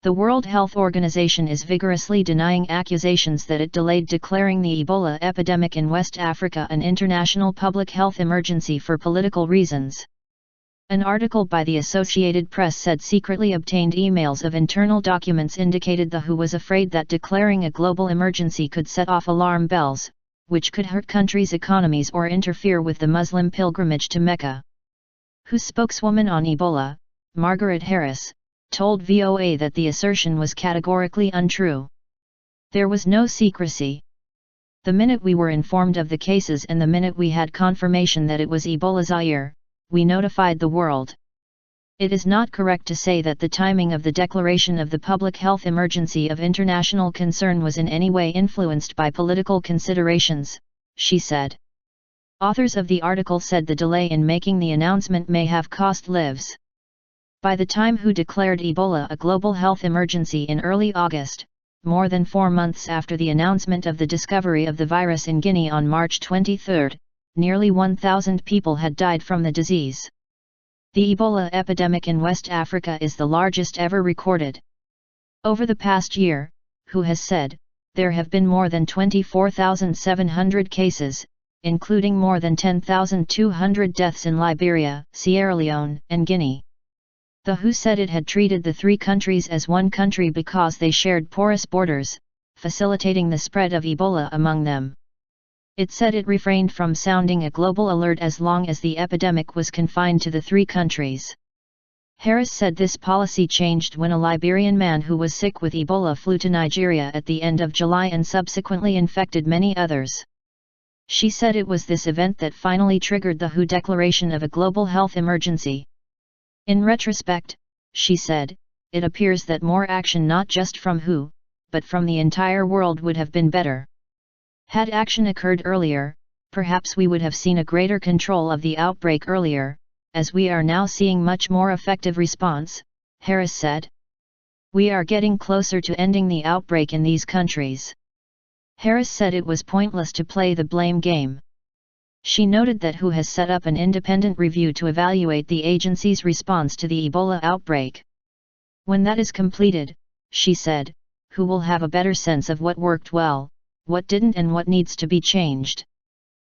The World Health Organization is vigorously denying accusations that it delayed declaring the Ebola epidemic in West Africa an international public health emergency for political reasons. An article by the Associated Press said secretly obtained emails of internal documents indicated the WHO was afraid that declaring a global emergency could set off alarm bells, which could hurt countries' economies or interfere with the Muslim pilgrimage to Mecca. WHO's spokeswoman on Ebola, Margaret Harris, told VOA that the assertion was categorically untrue. There was no secrecy. The minute we were informed of the cases and the minute we had confirmation that it was Ebola-Zaire, we notified the world. It is not correct to say that the timing of the declaration of the public health emergency of international concern was in any way influenced by political considerations, she said. Authors of the article said the delay in making the announcement may have cost lives. By the time WHO declared Ebola a global health emergency in early August, more than 4 months after the announcement of the discovery of the virus in Guinea on March 23, nearly 1,000 people had died from the disease. The Ebola epidemic in West Africa is the largest ever recorded. Over the past year, WHO has said, there have been more than 24,700 cases, including more than 10,200 deaths in Liberia, Sierra Leone, and Guinea. The WHO said it had treated the 3 countries as one country because they shared porous borders, facilitating the spread of Ebola among them. It said it refrained from sounding a global alert as long as the epidemic was confined to the 3 countries. Harris said this policy changed when a Liberian man who was sick with Ebola flew to Nigeria at the end of July and subsequently infected many others. She said it was this event that finally triggered the WHO declaration of a global health emergency. In retrospect, she said, it appears that more action not just from WHO, but from the entire world would have been better. Had action occurred earlier, perhaps we would have seen a greater control of the outbreak earlier, as we are now seeing much more effective response, Harris said. We are getting closer to ending the outbreak in these countries. Harris said it was pointless to play the blame game. She noted that WHO has set up an independent review to evaluate the agency's response to the Ebola outbreak. When that is completed, she said, WHO will have a better sense of what worked well, what didn't and what needs to be changed.